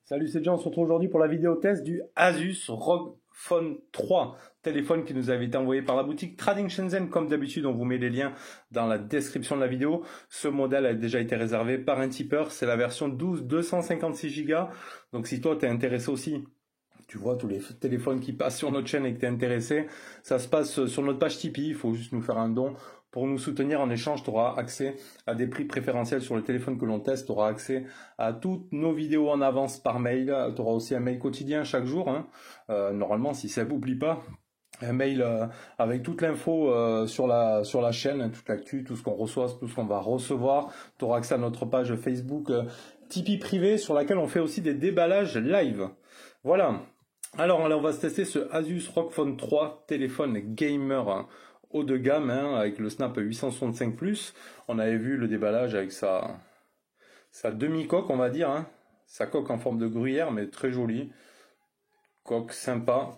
Salut, c'est Jean, on se retrouve aujourd'hui pour la vidéo test du Asus ROG Phone 3, téléphone qui nous avait été envoyé par la boutique Trading Shenzhen. Comme d'habitude, on vous met les liens dans la description de la vidéo. Ce modèle a déjà été réservé par un tipeur, c'est la version 12 256 Go. Donc si toi tu es intéressé aussi, tu vois tous les téléphones qui passent sur notre chaîne et que tu es intéressé, ça se passe sur notre page Tipeee, il faut juste nous faire un don. Pour nous soutenir, en échange, tu auras accès à des prix préférentiels sur le téléphone que l'on teste, tu auras accès à toutes nos vidéos en avance par mail, tu auras aussi un mail quotidien chaque jour, hein. Normalement, si ça ne t'oublie pas, un mail avec toute l'info sur la chaîne, hein, toute l'actu, tout ce qu'on reçoit, tout ce qu'on va recevoir. Tu auras accès à notre page Facebook Tipeee privé sur laquelle on fait aussi des déballages live. Voilà. Alors on va se tester ce Asus ROG Phone 3, téléphone gamer haut de gamme, hein, avec le Snap 865+. On avait vu le déballage avec sa demi-coque, on va dire, hein. Sa coque en forme de gruyère, mais très jolie. Coque sympa,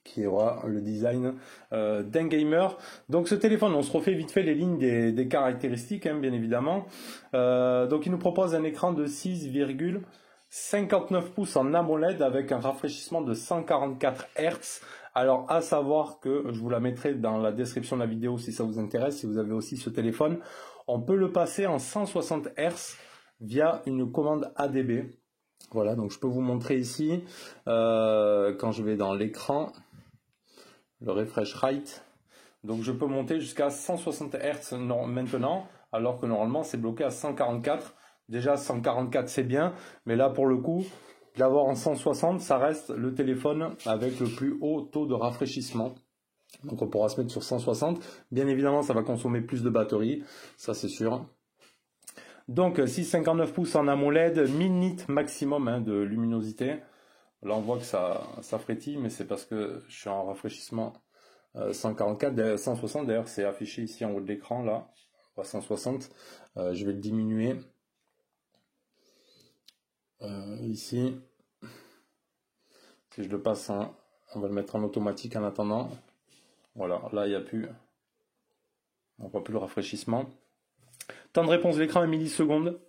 qui aura le design d'un gamer. Donc ce téléphone, on se refait vite fait les lignes des caractéristiques, hein, bien évidemment. Donc il nous propose un écran de 6,59 pouces en AMOLED avec un rafraîchissement de 144 Hz. Alors à savoir que je vous la mettrai dans la description de la vidéo si ça vous intéresse, si vous avez aussi ce téléphone. On peut le passer en 160 Hz via une commande ADB. Voilà, donc je peux vous montrer ici, quand je vais dans l'écran, le refresh rate. Donc je peux monter jusqu'à 160 Hz maintenant, alors que normalement c'est bloqué à 144. Déjà 144 c'est bien, mais là pour le coup, d'avoir en 160, ça reste le téléphone avec le plus haut taux de rafraîchissement. Donc on pourra se mettre sur 160. Bien évidemment, ça va consommer plus de batterie, ça c'est sûr. Donc 6,59 pouces en AMOLED, 1000 nits maximum, hein, de luminosité. Là on voit que ça frétille, mais c'est parce que je suis en rafraîchissement 144, 160 d'ailleurs, c'est affiché ici en haut de l'écran, là, à 160. Je vais le diminuer. Ici, si je le passe on va le mettre en automatique en attendant. Voilà, là il n'y a plus, on voit plus le rafraîchissement. Temps de réponse de l'écran 1 milliseconde,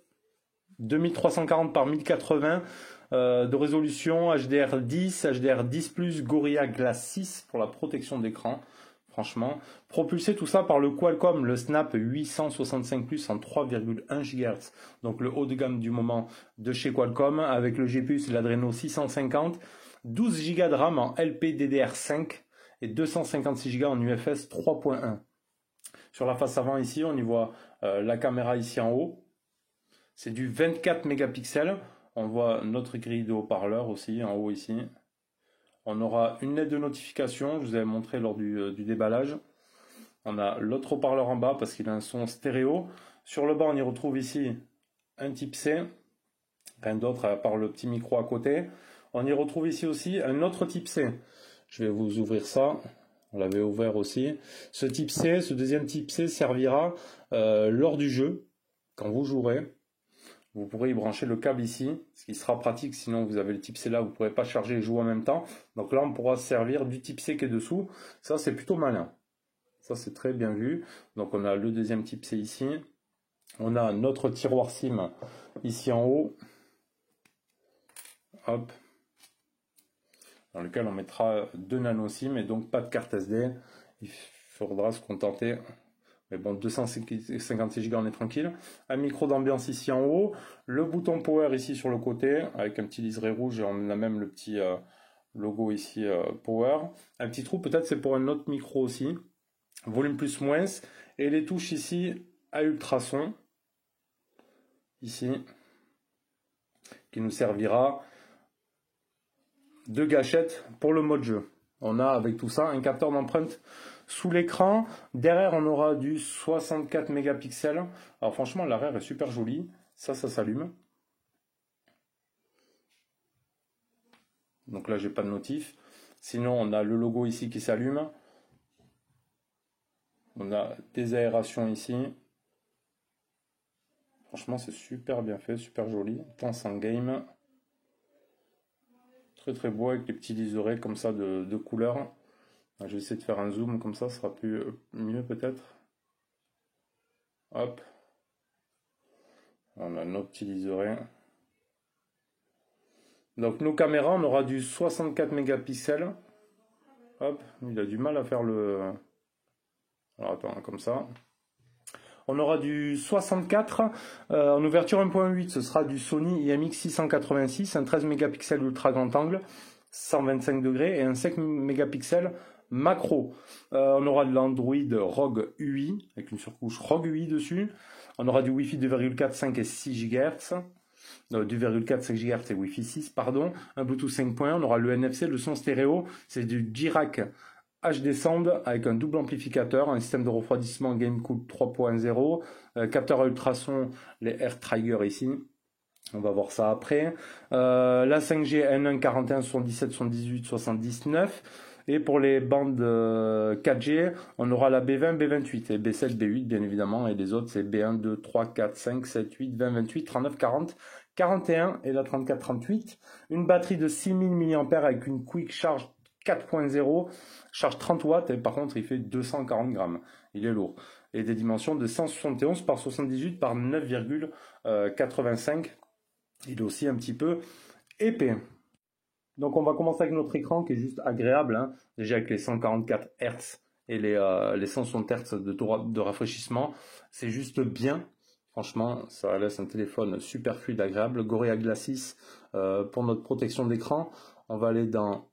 2340 par 1080 de résolution, HDR10, HDR10+, Gorilla Glass 6 pour la protection d'écran. Franchement, propulsé tout ça par le Qualcomm, le Snap 865+ en 3,1 GHz. Donc le haut de gamme du moment de chez Qualcomm, avec le GPU, l'Adreno 650, 12 Go de RAM en LPDDR5 et 256 Go en UFS 3.1. Sur la face avant ici, on y voit la caméra ici en haut. C'est du 24 mégapixels. On voit notre grille de haut-parleur aussi en haut ici. On aura une lettre de notification, je vous avais montré lors du déballage. On a l'autre haut-parleur en bas parce qu'il a un son stéréo. Sur le bas, on y retrouve ici un type C. Rien d'autre à part le petit micro à côté. On y retrouve ici aussi un autre type C. Je vais vous ouvrir ça. On l'avait ouvert aussi. Ce type C, ce deuxième type C servira lors du jeu, quand vous jouerez. Vous pourrez y brancher le câble ici, ce qui sera pratique, sinon vous avez le type C là, vous ne pourrez pas charger et jouer en même temps. Donc là, on pourra se servir du type C qui est dessous. Ça, c'est plutôt malin. Ça, c'est très bien vu. Donc on a le deuxième type C ici. On a notre tiroir SIM ici en haut. Hop. Dans lequel on mettra 2 nano SIM et donc pas de carte SD. Il faudra se contenter. Mais bon, 256 Go, on est tranquille. Un micro d'ambiance ici en haut. Le bouton power ici sur le côté, avec un petit liseré rouge et on a même le petit logo ici power. Un petit trou, peut-être c'est pour un autre micro aussi. Volume plus moins. Et les touches ici à ultrason. Ici. Qui nous servira de gâchette pour le mode jeu. On a avec tout ça un capteur d'empreinte sous l'écran. Derrière, on aura du 64 mégapixels. Alors franchement, l'arrière est super joli. Ça s'allume. Donc là, j'ai pas de notif. Sinon, on a le logo ici qui s'allume. On a des aérations ici. Franchement, c'est super bien fait, super joli. Pense en game. Très très beau avec les petits liserés comme ça de couleur. Je vais essayer de faire un zoom comme ça sera mieux peut-être. Hop. On en optimiserait. Donc nos caméras, on aura du 64 mégapixels. Hop, il a du mal à faire le... Alors attends, comme ça. On aura du 64 en ouverture 1.8, ce sera du Sony IMX 686, un 13 mégapixels ultra grand angle, 125 degrés et un 5 mégapixels macro. On aura de l'Android ROG UI avec une surcouche ROG UI dessus. On aura du Wi-Fi 2,4, 5 et 6 GHz. 2,4, 5 GHz et Wi-Fi 6, pardon. Un Bluetooth 5.1. On aura le NFC, le son stéréo. C'est du Dirac HD Sound avec un double amplificateur, un système de refroidissement GameCool 3.0, capteur à ultrasons, les Air Trigger ici. On va voir ça après. La 5G N1 41 77 78 79. Et pour les bandes 4G, on aura la B20, B28 et B7, B8 bien évidemment. Et les autres c'est B1, 2, 3, 4, 5, 7, 8, 20, 28, 39, 40, 41 et la 34, 38. Une batterie de 6000 mAh avec une Quick Charge 4.0, charge 30 watts et par contre il fait 240 grammes. Il est lourd. Et des dimensions de 171 par 78 par 9,85. Il est aussi un petit peu épais. Donc on va commencer avec notre écran qui est juste agréable, hein. Déjà avec les 144 Hz et les 160 Hz de rafraîchissement, c'est juste bien. Franchement, ça laisse un téléphone super fluide, agréable. Gorilla Glass 6 pour notre protection d'écran. On va aller dans...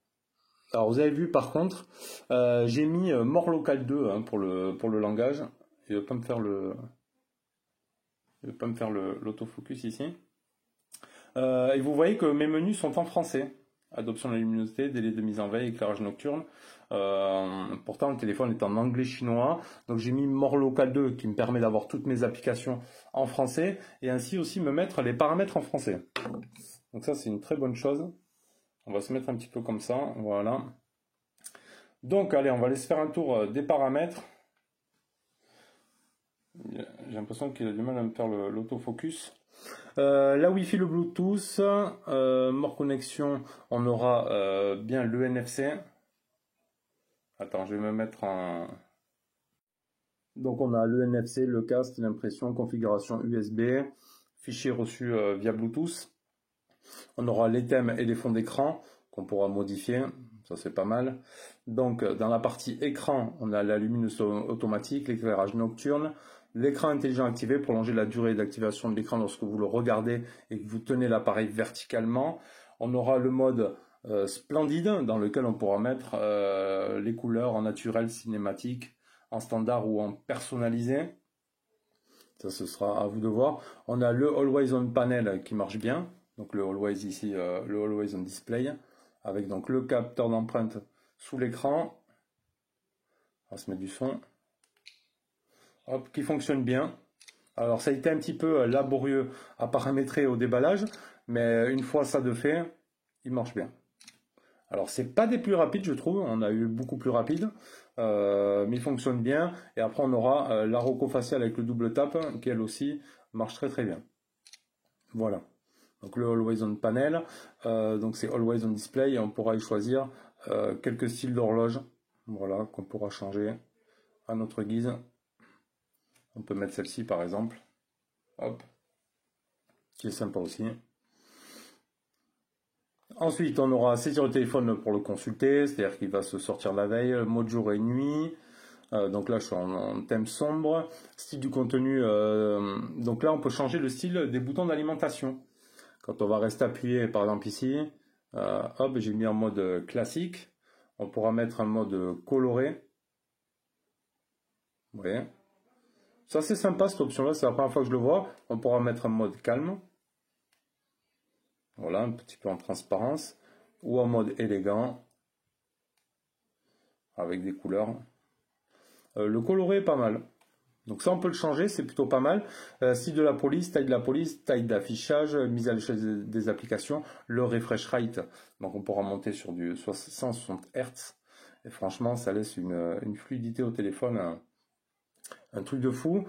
Alors vous avez vu par contre, j'ai mis More Local 2 hein, pour le langage. Il ne va pas me faire l'autofocus ici. Et vous voyez que mes menus sont en français. Adoption de la luminosité, délai de mise en veille, éclairage nocturne. Pourtant, le téléphone est en anglais-chinois. Donc, j'ai mis More Local 2 qui me permet d'avoir toutes mes applications en français et ainsi aussi me mettre les paramètres en français. Donc, ça, c'est une très bonne chose. On va se mettre un petit peu comme ça. Voilà. Donc, allez, on va aller se faire un tour des paramètres. J'ai l'impression qu'il a du mal à me faire l'autofocus. La Wi-Fi, le Bluetooth, More connexion, on aura bien le NFC. Attends, je vais me mettre en... Donc on a le NFC, le casque, l'impression, configuration USB, fichier reçu via Bluetooth. On aura les thèmes et les fonds d'écran qu'on pourra modifier, ça c'est pas mal. Donc dans la partie écran, on a la luminosité automatique, l'éclairage nocturne, l'écran intelligent activé, prolonger la durée d'activation de l'écran lorsque vous le regardez et que vous tenez l'appareil verticalement. On aura le mode splendide dans lequel on pourra mettre les couleurs en naturel, cinématique, en standard ou en personnalisé. Ça ce sera à vous de voir. On a le Always On Panel qui marche bien. Donc le Always ici, le Always On Display. Avec donc le capteur d'empreinte sous l'écran. On va se mettre du son. Hop, qui fonctionne bien. Alors ça a été un petit peu laborieux à paramétrer au déballage, mais une fois ça de fait, il marche bien. Alors c'est pas des plus rapides je trouve, on a eu beaucoup plus rapide, mais il fonctionne bien. Et après on aura la roco faciale avec le double tap qui elle aussi marche très très bien. Voilà. Donc le Always On Panel, donc c'est Always On Display et on pourra y choisir quelques styles d'horloge, voilà, qu'on pourra changer à notre guise. On peut mettre celle-ci par exemple, hop, qui est sympa aussi. Ensuite, on aura saisir le téléphone pour le consulter, c'est-à-dire qu'il va se sortir la veille, mode jour et nuit. Donc là, je suis en thème sombre. Style du contenu, donc là, on peut changer le style des boutons d'alimentation. Quand on va rester appuyé, par exemple ici, hop, j'ai mis en mode classique. On pourra mettre un mode coloré. Vous voyez. Ça c'est sympa cette option-là, c'est la première fois que je le vois. On pourra mettre un mode calme. Voilà, un petit peu en transparence. Ou en mode élégant. Avec des couleurs. Le coloré est pas mal. Donc ça on peut le changer, c'est plutôt pas mal. Style de la police, taille d'affichage, mise à l'échelle des applications, le refresh rate. Donc on pourra monter sur du 160 Hz. Et franchement ça laisse une fluidité au téléphone. Un truc de fou.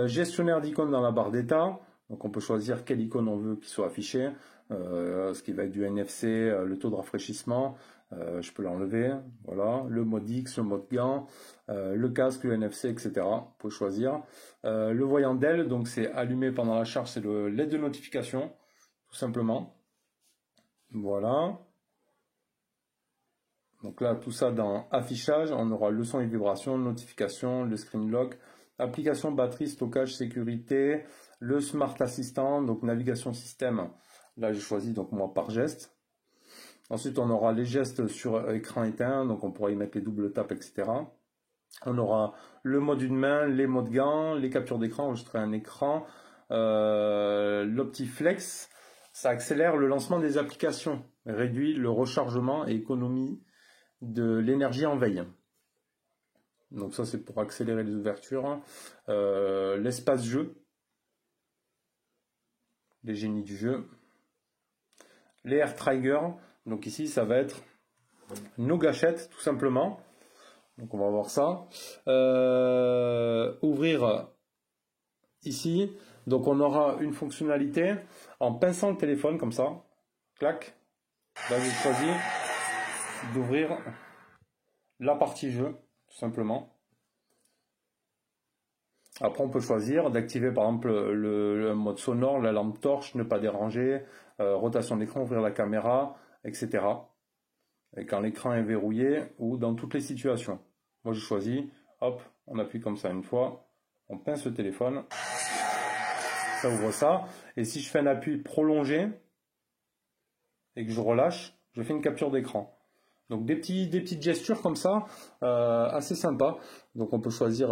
Gestionnaire d'icônes dans la barre d'état. Donc on peut choisir quelle icône on veut qu'il soit affiché. Ce qui va être du NFC, le taux de rafraîchissement, Je peux l'enlever, voilà, le mode X, le mode gant, le casque, le NFC, etc. Vous pouvez choisir. Le voyant Dell, donc c'est allumé pendant la charge, c'est le LED de notification, tout simplement. Voilà. Donc là, tout ça dans affichage, on aura le son et vibration, notification, le screen lock, application, batterie, stockage, sécurité, le smart assistant, donc navigation système. Là, j'ai choisi donc moi par geste. Ensuite, on aura les gestes sur écran éteint, donc on pourra y mettre les doubles tapes, etc. On aura le mode une main, les modes gants, les captures d'écran, enregistrer un écran, l'OptiFlex, ça accélère le lancement des applications, réduit le rechargement et économie de l'énergie en veille. Donc ça, c'est pour accélérer les ouvertures. L'espace jeu, les génies du jeu. Les air triggers, donc ici, ça va être nos gâchettes, tout simplement. Donc on va voir ça. Ouvrir ici. Donc on aura une fonctionnalité en pinçant le téléphone comme ça. Clac. Là j'ai choisi d'ouvrir la partie jeu, tout simplement. Après on peut choisir d'activer par exemple le mode sonore, la lampe torche, ne pas déranger, rotation d'écran, ouvrir la caméra, etc. Et quand l'écran est verrouillé ou dans toutes les situations. Moi j'ai choisi, hop, on appuie comme ça une fois, on pince le téléphone, ça ouvre ça. Et si je fais un appui prolongé et que je relâche, je fais une capture d'écran. Donc des petites gestures comme ça, assez sympa. Donc on peut choisir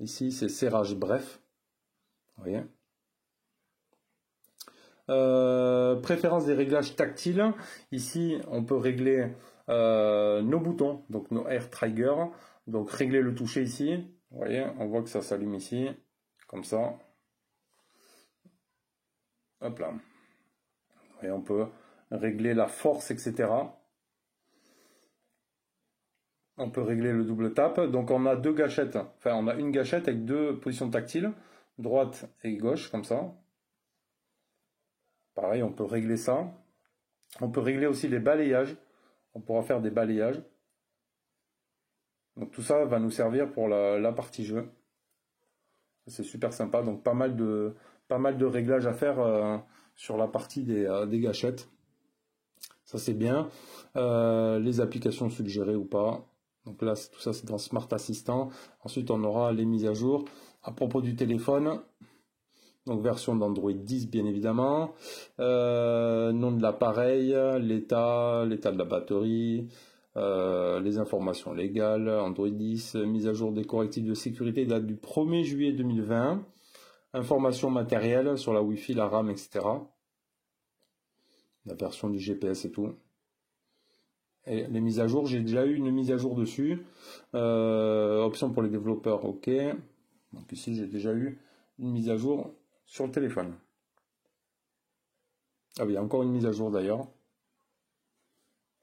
ici c'est serrage bref. Vous voyez. Préférence des réglages tactiles. Ici, on peut régler nos boutons, donc nos air triggers. Donc régler le toucher ici. Vous voyez, on voit que ça s'allume ici, comme ça. Hop là. Et on peut régler la force, etc. On peut régler le double tap. Donc on a deux gâchettes. Enfin, on a une gâchette avec deux positions tactiles, droite et gauche, comme ça. Pareil, on peut régler ça. On peut régler aussi les balayages. On pourra faire des balayages. Donc tout ça va nous servir pour la partie jeu. C'est super sympa. Donc pas mal de réglages à faire sur la partie des gâchettes. Ça c'est bien. Les applications suggérées ou pas. Donc là, tout ça c'est dans Smart Assistant. Ensuite, on aura les mises à jour. À propos du téléphone, donc version d'Android 10 bien évidemment, nom de l'appareil, l'état de la batterie, les informations légales, Android 10, mise à jour des correctifs de sécurité date du 1er juillet 2020, informations matérielles sur la Wi-Fi, la RAM, etc. La version du GPS et tout. Et les mises à jour, j'ai déjà eu une mise à jour dessus. Option pour les développeurs, ok. Donc ici j'ai déjà eu une mise à jour sur le téléphone. Ah oui, il y a encore une mise à jour d'ailleurs.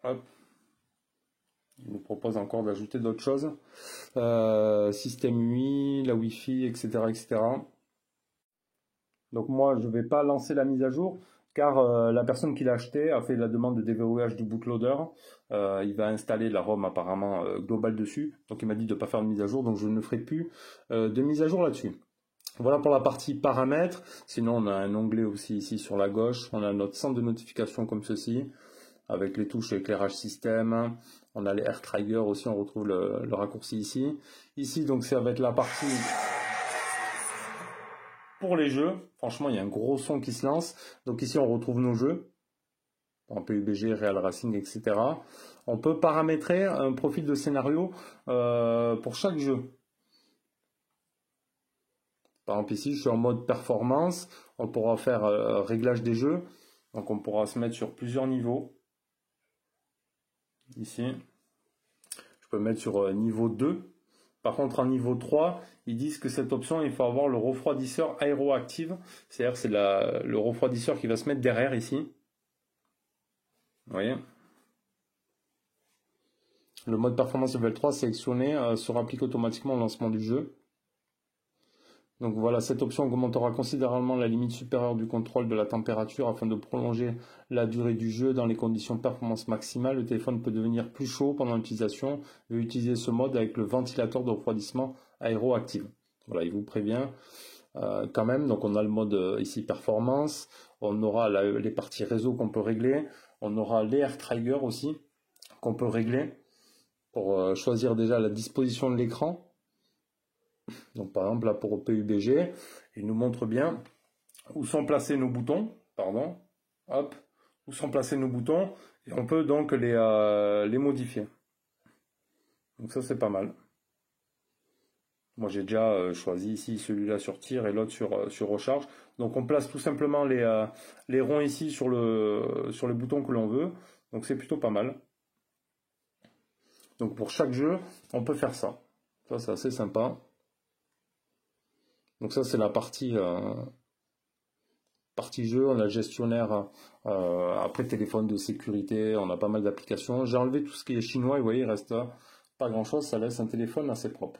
Hop. Il nous propose encore d'ajouter d'autres choses. Système UI, la Wi-Fi, etc., etc. Donc moi, je ne vais pas lancer la mise à jour car la personne qui l'a acheté a fait la demande de déverrouillage du bootloader. Il va installer la ROM apparemment globale dessus. Donc il m'a dit de ne pas faire de mise à jour, donc je ne ferai plus de mise à jour là-dessus. Voilà pour la partie paramètres. Sinon, on a un onglet aussi ici sur la gauche. On a notre centre de notification comme ceci, avec les touches éclairage système. On a les air triggers aussi, on retrouve le raccourci ici. Ici, donc, ça va être la partie pour les jeux. Franchement, il y a un gros son qui se lance. Donc ici, on retrouve nos jeux. En PUBG, Real Racing, etc. On peut paramétrer un profil de scénario pour chaque jeu. Par exemple ici, je suis en mode performance, on pourra faire réglage des jeux, donc on pourra se mettre sur plusieurs niveaux. Ici, je peux me mettre sur niveau 2. Par contre, en niveau 3, ils disent que cette option, il faut avoir le refroidisseur aéroactive, c'est-à-dire c'est le refroidisseur qui va se mettre derrière ici. Vous voyez ? Le mode performance level 3 sélectionné sera appliqué automatiquement au lancement du jeu. Donc voilà, cette option augmentera considérablement la limite supérieure du contrôle de la température afin de prolonger la durée du jeu dans les conditions de performance maximale. Le téléphone peut devenir plus chaud pendant l'utilisation et utiliser ce mode avec le ventilateur de refroidissement aéroactif. Voilà, il vous prévient quand même. Donc on a le mode ici performance, on aura les parties réseau qu'on peut régler, on aura les air trigger aussi qu'on peut régler pour choisir déjà la disposition de l'écran. Donc par exemple là pour PUBG, il nous montre bien où sont placés nos boutons, pardon, hop, où sont placés nos boutons, et on peut donc les modifier. Donc ça c'est pas mal. Moi j'ai déjà choisi ici celui-là sur tir et l'autre sur recharge. Donc on place tout simplement les ronds ici sur les boutons que l'on veut. Donc c'est plutôt pas mal. Donc pour chaque jeu, on peut faire ça. Ça c'est assez sympa. Donc ça c'est la partie jeu, on a le gestionnaire, après téléphone de sécurité, on a pas mal d'applications. J'ai enlevé tout ce qui est chinois et vous voyez il reste pas grand chose, ça laisse un téléphone assez propre.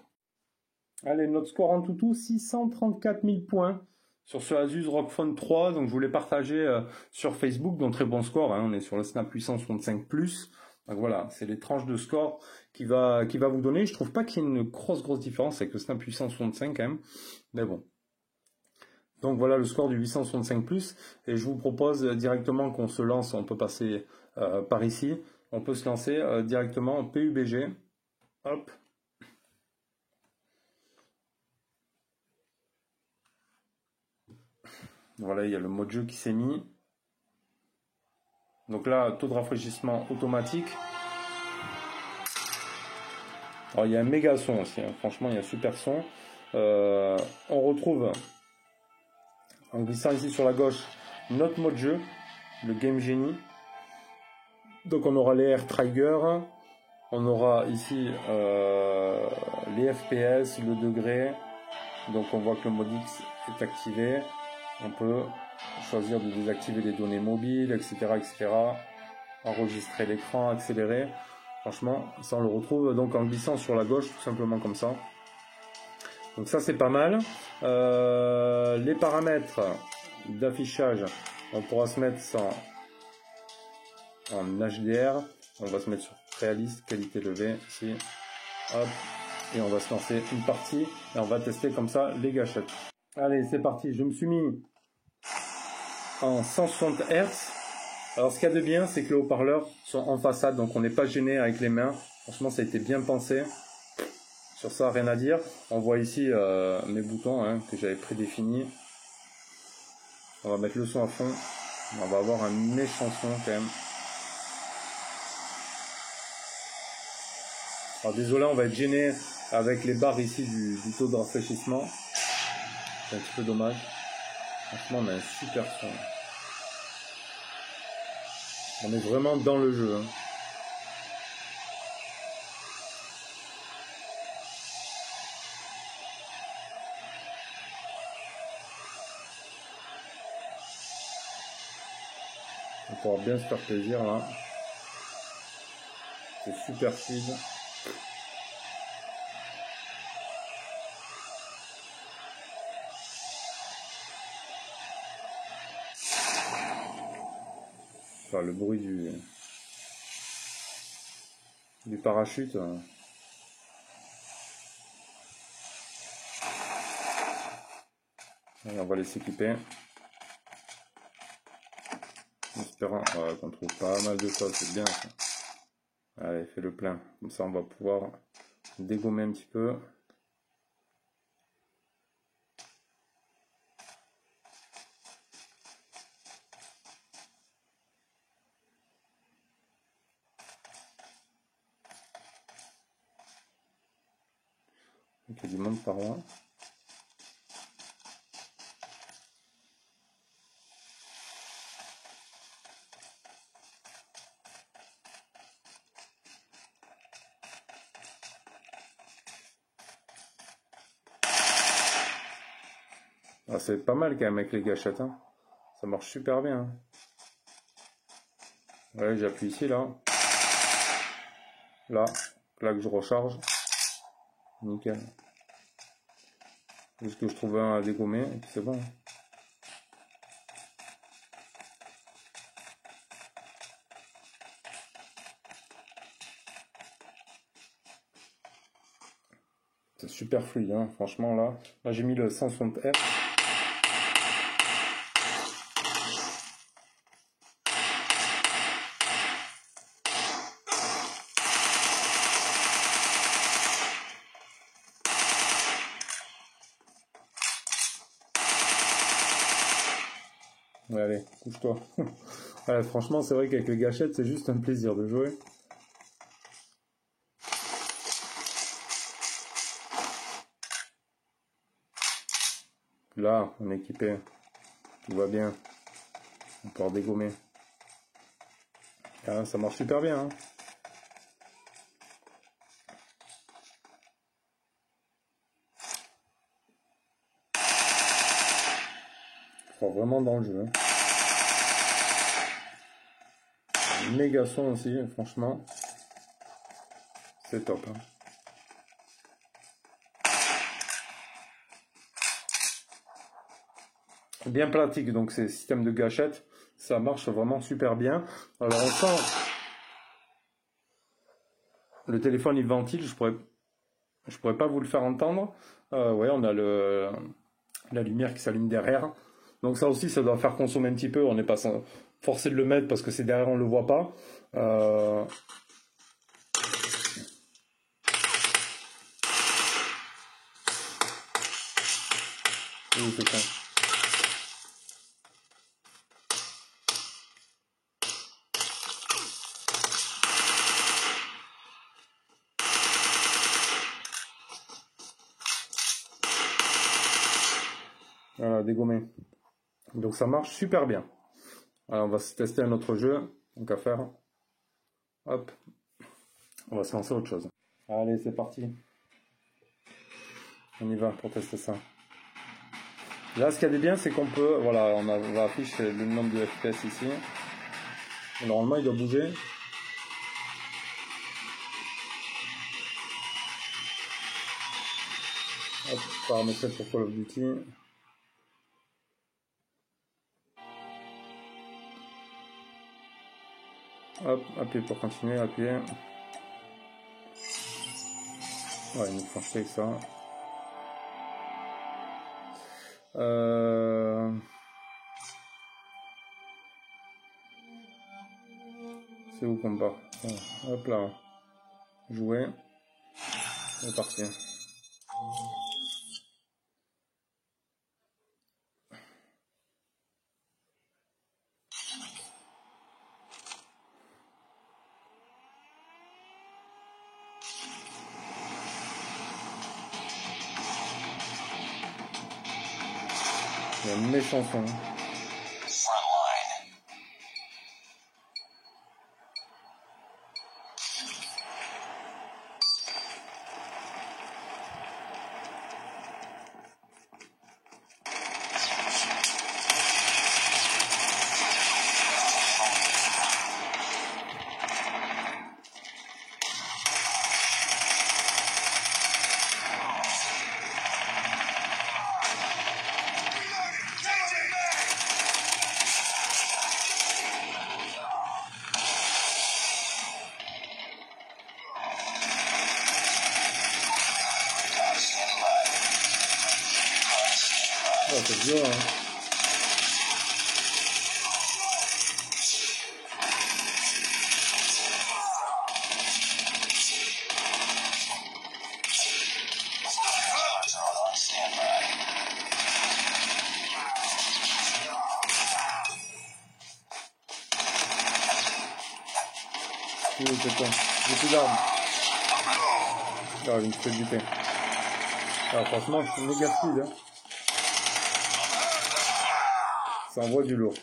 Allez, notre score en tout, 634 000 points sur ce Asus ROG Phone 3, donc je voulais partager sur Facebook, donc très bon score, hein, on est sur le Snap 865 Plus. Donc voilà, c'est les tranches de score qui va vous donner. Je trouve pas qu'il y ait une grosse différence avec le Snap 865 quand même, mais bon. Donc voilà le score du 865 Plus, et je vous propose directement qu'on se lance, on peut passer par ici, on peut se lancer directement en PUBG, hop. Voilà, il y a le mode jeu qui s'est mis. Donc là, taux de rafraîchissement automatique. Alors il y a un méga son aussi, hein. Franchement il y a un super son. On retrouve, en glissant ici sur la gauche, notre mode jeu, le Game Genie. Donc on aura les air trigger, on aura ici les FPS, le degré. Donc on voit que le mode X est activé. On peut choisir de désactiver les données mobiles, etc., etc. Enregistrer l'écran, accélérer. Franchement, ça on le retrouve donc en glissant sur la gauche, tout simplement comme ça. Donc ça c'est pas mal. Les paramètres d'affichage, on pourra se mettre ça en HDR. On va se mettre sur réaliste, qualité levée, ici. Hop. Et on va se lancer une partie et on va tester comme ça les gâchettes. Allez, c'est parti. Je me suis mis en 160 Hz. Alors ce qu'il y a de bien, c'est que les haut-parleurs sont en façade, donc on n'est pas gêné avec les mains. Franchement, ça a été bien pensé. Sur ça, rien à dire. On voit ici mes boutons hein, que j'avais prédéfinis. On va mettre le son à fond. On va avoir un méchant son quand même. Alors désolé, on va être gêné avec les barres ici du taux de rafraîchissement. C'est un petit peu dommage. Franchement, on a un super son. On est vraiment dans le jeu. Hein. On pourra bien se faire plaisir là. C'est super fluide. Enfin, le bruit du parachute. Allez, on va les s'équiper. En espérant qu'on trouve pas mal de choses, c'est bien ça. Allez, fais le plein. Comme ça, on va pouvoir dégommer un petit peu. Il y a du monde par là. Ah, c'est pas mal quand même avec les gâchettes. Hein. Ça marche super bien. Hein. Ouais, j'appuie ici là. Là que je recharge. Nickel. Juste que je trouve un à dégommer, et puis c'est bon. C'est super fluide, hein, franchement là. Là j'ai mis le 160 Hz. Ouais, allez, couche-toi. Ouais, franchement, c'est vrai qu'avec les gâchettes, c'est juste un plaisir de jouer. Là, on est équipé. Tout va bien. On peut en dégommer. Ah, ça marche super bien. Hein. Je crois vraiment dans le jeu. Hein. Méga son aussi, franchement. C'est top. Hein. Bien pratique, donc ces systèmes de gâchettes, ça marche vraiment super bien. Alors on sent le téléphone il ventile, je pourrais pas vous le faire entendre. Ouais, on a la lumière qui s'allume derrière. Donc ça aussi, ça doit faire consommer un petit peu. On n'est pas forcé de le mettre parce que c'est derrière, on le voit pas. Oui, c'est ça. Voilà, dégommé. Donc ça marche super bien. Alors on va se tester un autre jeu. Donc à faire. Hop. On va se lancer autre chose. Allez, c'est parti. On y va pour tester ça. Là, ce qu'il y a de bien, c'est qu'on peut... Voilà, on va afficher le nombre de FPS ici. Et normalement, il doit bouger. Hop, paramétrer pour Call of Duty. Hop, appuyez pour continuer, appuyez. Ouais, il nous faut avec ça. C'est où qu'on part? Hop là. Jouer. C'est parti. Il y a un méchant son. Oh, c'est violent, hein. Oui, c'est ça. J'ai plus d'armes. Ah, il me fait buter. Ah, franchement, c'est méga fluide. Hein. Ça envoie du lourd.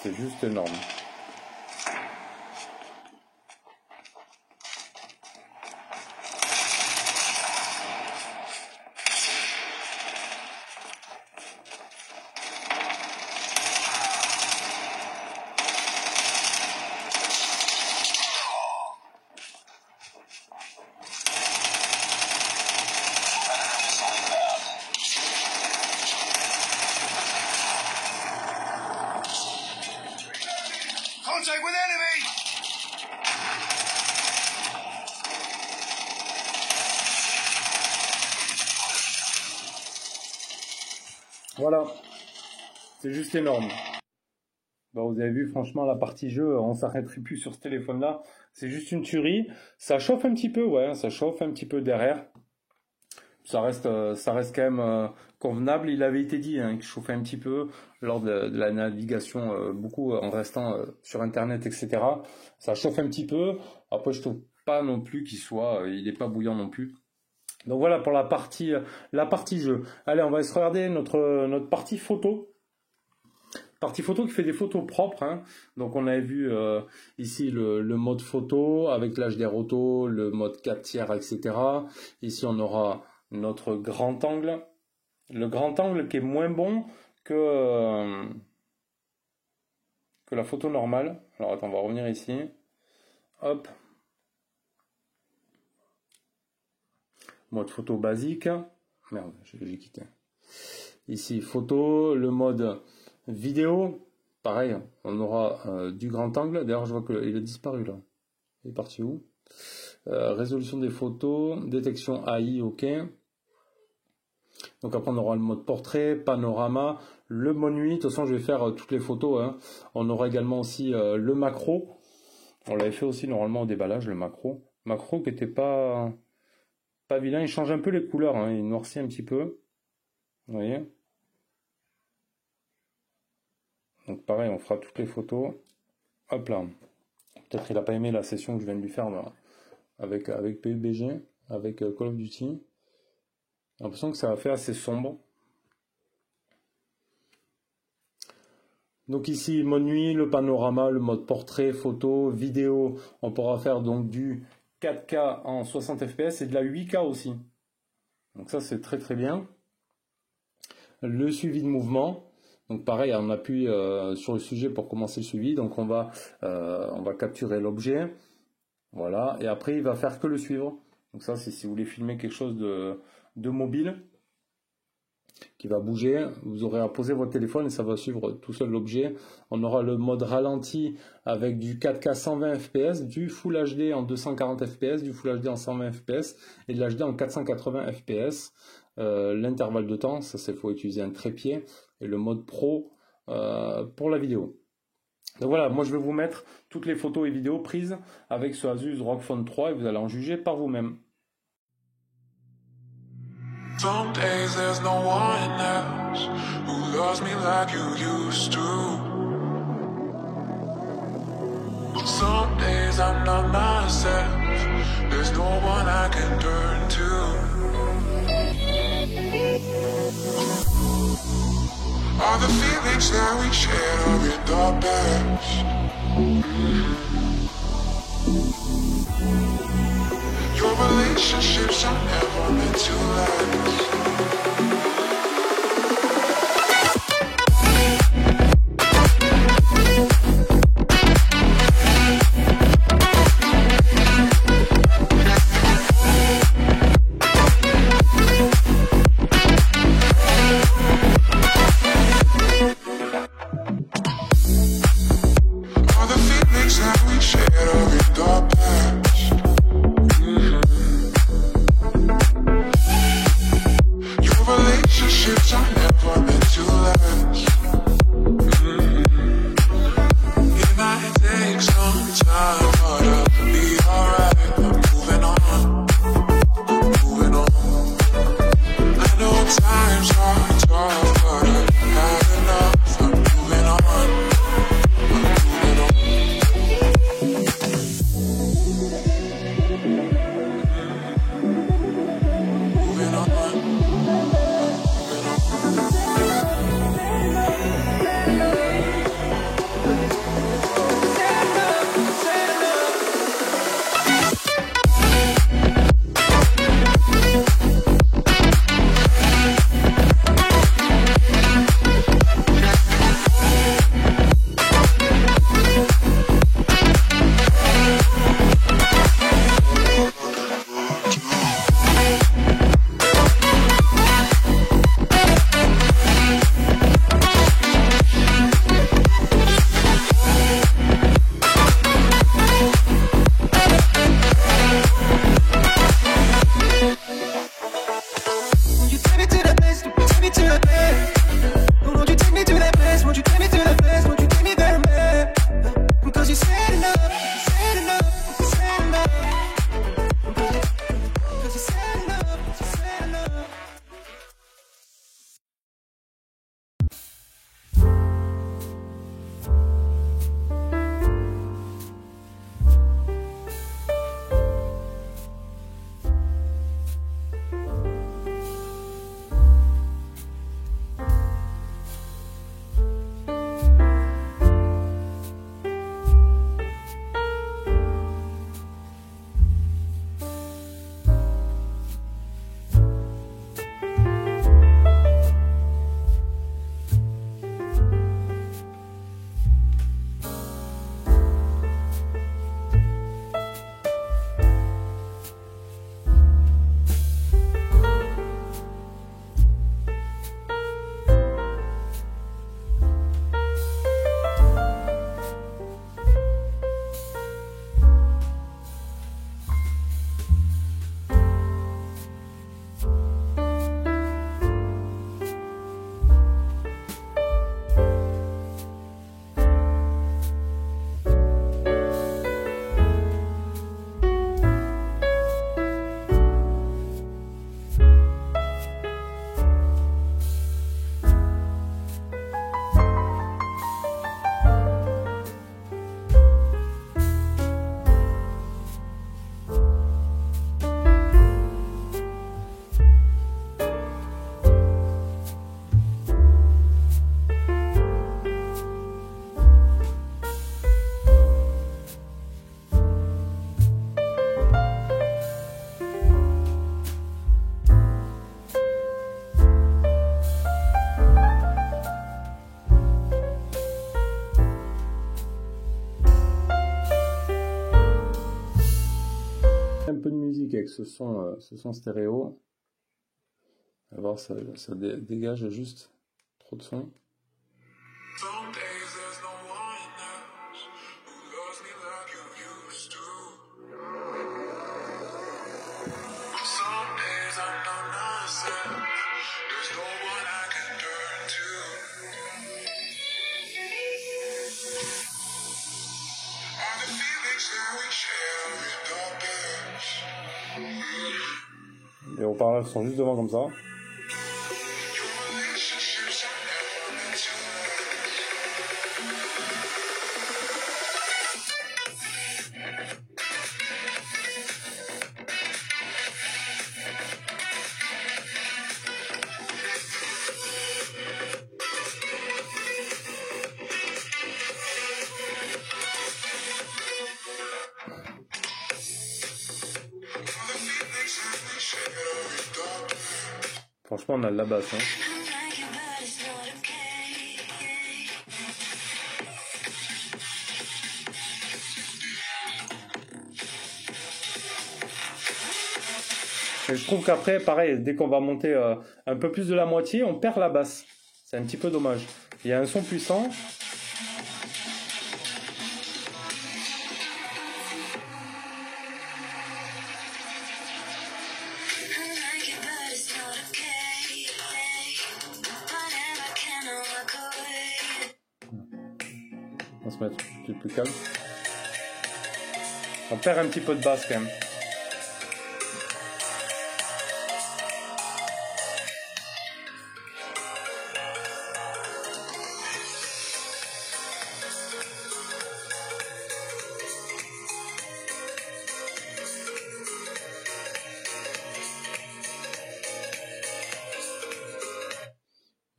C'est juste énorme. Contact with enemy! Voilà, c'est juste énorme. Bon, vous avez vu, franchement, la partie jeu, on s'arrêterait plus sur ce téléphone-là. C'est juste une tuerie. Ça chauffe un petit peu, ouais, ça chauffe un petit peu derrière. Ça reste quand même convenable. Il avait été dit qu'il chauffait un petit peu lors de la navigation, beaucoup en restant sur Internet, etc. Ça chauffe un petit peu. Après, je trouve pas non plus il n'est pas bouillant non plus. Donc voilà pour la partie jeu. Allez, on va se regarder notre partie photo. Partie photo qui fait des photos propres. Hein. Donc on avait vu ici le mode photo avec l'HDR auto, le mode 4/3, etc. Ici on aura notre grand angle. Le grand angle qui est moins bon que la photo normale. Alors attends, on va revenir ici. Hop. Mode photo basique. Merde, j'ai quitté. Ici photo, le mode vidéo. Pareil, on aura du grand angle. D'ailleurs, je vois qu'il a disparu là. Il est parti où? Résolution des photos, détection AI, ok. Donc après on aura le mode portrait, panorama, le mode nuit. De toute façon je vais faire toutes les photos. Hein. On aura également aussi le macro. On l'avait fait aussi normalement au déballage, le macro. Macro qui était pas vilain. Il change un peu les couleurs, hein. Il noircit un petit peu. Vous voyez. Donc pareil, on fera toutes les photos. Hop là. Peut-être il n'a pas aimé la session que je viens de lui faire là, avec PUBG, avec Call of Duty. J'ai l'impression que ça va faire assez sombre. Donc ici, mode nuit, le panorama, le mode portrait, photo, vidéo. On pourra faire donc du 4K en 60 fps et de la 8K aussi. Donc ça, c'est très très bien. Le suivi de mouvement. Donc pareil, on appuie sur le sujet pour commencer le suivi. Donc on va capturer l'objet. Voilà. Et après, il va faire que le suivre. Donc ça, c'est si vous voulez filmer quelque chose de mobile qui va bouger, vous aurez à poser votre téléphone et ça va suivre tout seul l'objet. On aura le mode ralenti avec du 4K 120 fps, du Full HD en 240 fps, du Full HD en 120 fps et de l'HD en 480 fps. L'intervalle de temps, ça c'est faut utiliser un trépied, et le mode pro pour la vidéo. Donc voilà, moi je vais vous mettre toutes les photos et vidéos prises avec ce Asus ROG Phone 3 et vous allez en juger par vous-même. Some days there's no one else who loves me like you used to. Some days I'm not myself, there's no one I can turn to. All the feelings that we shared are in the past. Your relationships are never meant to last. All the feelings that we shared are in the past. Your relationships are never meant to last. It might take some time, but I'll be alright. I'm moving on, moving on. I know times are tough, but I've had enough. I'm moving on, I'm moving on. peu de musique avec ce son stéréo. On va voir, ça dégage juste trop de son. Some days there's no one else who loves me like you used to. Some days I'm not myself. There's no one I can turn to. All the feelings that we share in darkness. Les haut-parleurs sont juste devant comme ça. Your relationships are never meant to Franchement, on a de la basse. Hein. Et je trouve qu'après, pareil, dès qu'on va monter un peu plus de la moitié, on perd la basse. C'est un petit peu dommage. Il y a un son puissant. On va se mettre un peu plus calme. On perd un petit peu de basse quand même.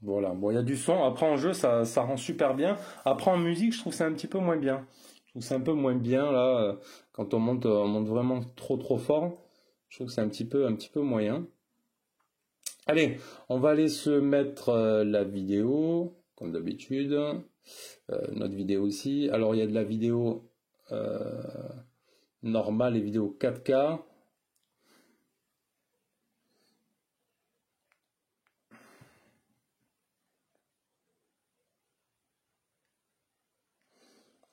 Voilà, bon, il y a du son. Après, en jeu, ça rend super bien. Après, en musique, je trouve que c'est un petit peu moins bien. Je trouve que c'est un peu moins bien, là, quand on monte vraiment trop fort. Je trouve que c'est un petit peu moyen. Allez, on va aller se mettre la vidéo, comme d'habitude. Notre vidéo aussi. Alors, il y a de la vidéo normale et vidéo 4K.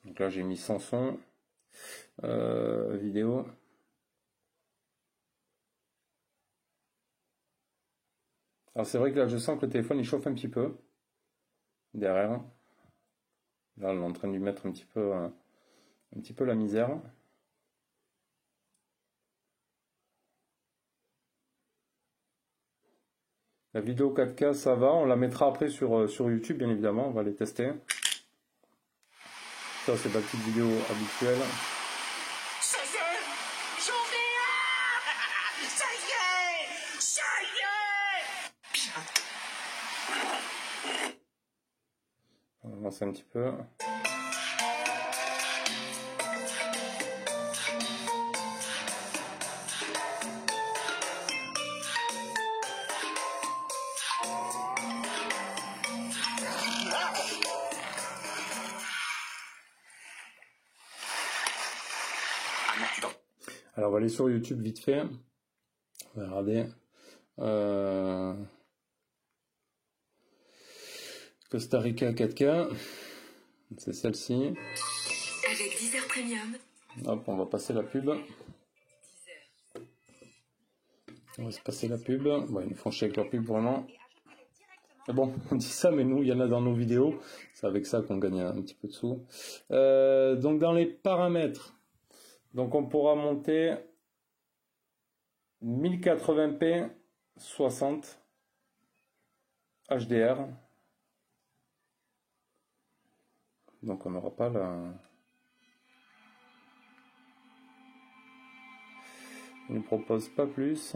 Donc là, j'ai mis sans son, vidéo. Alors c'est vrai que là, je sens que le téléphone, il chauffe un petit peu. Derrière. Là, on est en train de lui mettre un petit peu la misère. La vidéo 4K, ça va. On la mettra après sur YouTube, bien évidemment. On va les tester. Ça, c'est la petite vidéo habituelle. Ça y est, j'en ai un. Ça y est. On va avancer un petit peu. Alors on va aller sur YouTube vite fait. On va regarder. Costa Rica 4K. C'est celle-ci. Avec Deezer Premium. Hop, on va passer la pub. On va se passer la pub. Bon, ils nous font chier avec leur pub vraiment. Mais bon, on dit ça, mais nous, il y en a dans nos vidéos. C'est avec ça qu'on gagne un petit peu de sous. Donc dans les paramètres, donc on pourra monter 1080p 60 HDR. Donc on n'aura pas la... Il ne propose pas plus.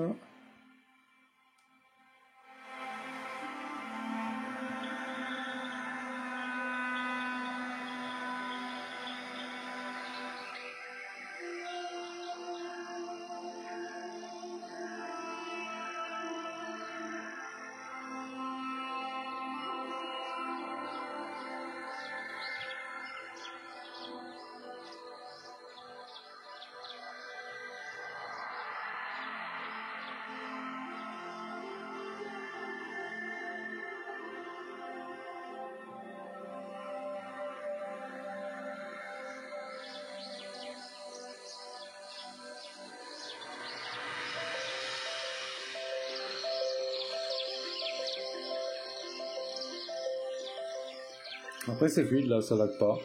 Après, c'est fluide, là, ça lag pas.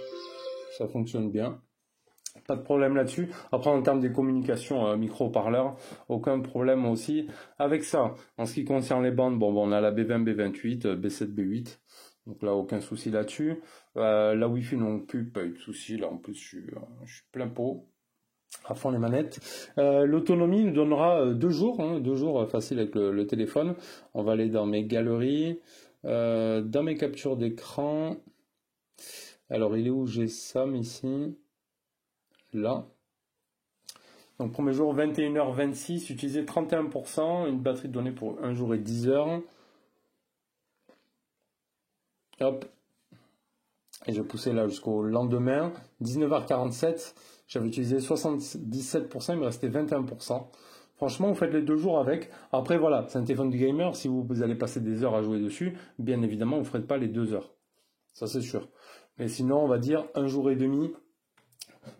Ça fonctionne bien. Pas de problème là-dessus. Après, en termes des communications micro-haut-parleurs, aucun problème aussi avec ça. En ce qui concerne les bandes, bon, on a la B20, B28, B7, B8. Donc là, aucun souci là-dessus. La Wi-Fi non plus, pas eu de souci. Là, en plus, je suis plein pot. À fond les manettes. L'autonomie nous donnera 2 jours. 2 jours facile avec le téléphone. On va aller dans mes galeries, dans mes captures d'écran. Alors, il est où j'ai Sam ici? Là. Donc, premier jour, 21h26, utilisé 31%, une batterie de données pour 1 jour et 10 heures. Hop. Et je poussais là jusqu'au lendemain, 19h47, j'avais utilisé 77%, il me restait 21%. Franchement, vous faites les 2 jours avec. Après, voilà, c'est un téléphone de gamer, si vous allez passer des heures à jouer dessus, bien évidemment, vous ne ferez pas les 2 heures. Ça, c'est sûr. Mais sinon, on va dire 1 jour et demi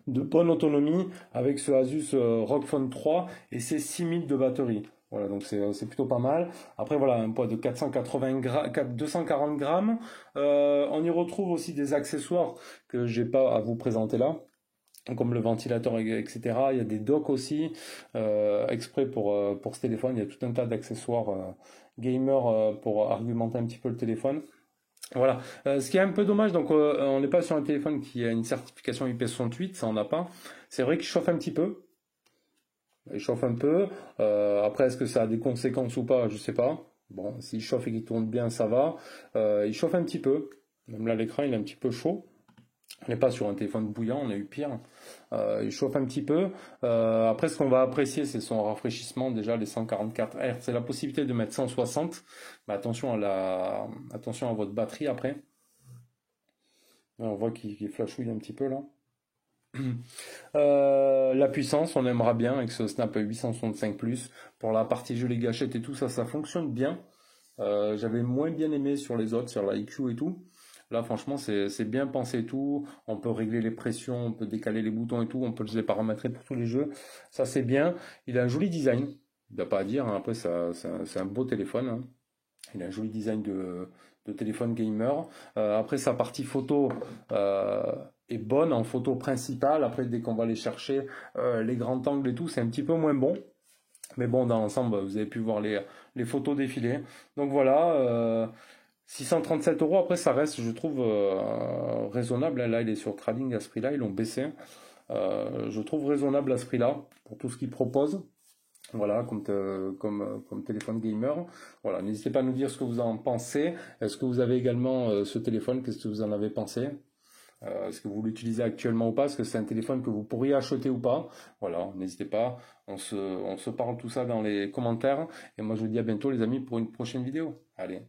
de bonne autonomie avec ce Asus ROG Phone 3 et ses 6000 de batterie. Voilà, donc c'est plutôt pas mal. Après, voilà, un poids de 240 grammes. On y retrouve aussi des accessoires que j'ai pas à vous présenter là, comme le ventilateur, etc. Il y a des docks aussi, exprès pour ce téléphone. Il y a tout un tas d'accessoires gamer pour argumenter un petit peu le téléphone. Voilà. Ce qui est un peu dommage, donc on n'est pas sur un téléphone qui a une certification IP68, ça on n'a pas. C'est vrai qu'il chauffe un petit peu. Il chauffe un peu. Après, est-ce que ça a des conséquences ou pas? Je sais pas. Bon, s'il chauffe et qu'il tourne bien, ça va. Il chauffe un petit peu. Même là, l'écran, il est un petit peu chaud. On n'est pas sur un téléphone bouillant, on a eu pire. Il chauffe un petit peu. Après, ce qu'on va apprécier, c'est son rafraîchissement. Déjà, les 144 Hz. C'est la possibilité de mettre 160. Mais attention à votre batterie après. On voit qu'il flashouille un petit peu là. La puissance, on aimera bien avec ce Snap 865 Plus. Pour la partie jeu, les gâchettes et tout ça, ça fonctionne bien. J'avais moins bien aimé sur les autres, sur la IQ et tout. Là, franchement, c'est bien pensé et tout. On peut régler les pressions, on peut décaler les boutons et tout. On peut les paramétrer pour tous les jeux. Ça, c'est bien. Il a un joli design. Il n'y a pas à dire. Hein. Après, c'est un beau téléphone. Hein. Il a un joli design de téléphone gamer. Après, sa partie photo est bonne en photo principale. Après, dès qu'on va aller chercher les grands angles et tout, c'est un petit peu moins bon. Mais bon, dans l'ensemble, vous avez pu voir les photos défiler. Donc voilà, 637 €. Après, ça reste, je trouve, raisonnable. Là, il est sur Trading à ce prix-là. Ils l'ont baissé. Je trouve raisonnable à ce prix-là pour tout ce qu'ils proposent. Voilà, comme téléphone gamer. Voilà, n'hésitez pas à nous dire ce que vous en pensez. Est-ce que vous avez également ce téléphone? Qu'est-ce que vous en avez pensé? Est-ce que vous l'utilisez actuellement ou pas? Est-ce que c'est un téléphone que vous pourriez acheter ou pas? Voilà, n'hésitez pas. On se parle tout ça dans les commentaires. Et moi, je vous dis à bientôt, les amis, pour une prochaine vidéo. Allez.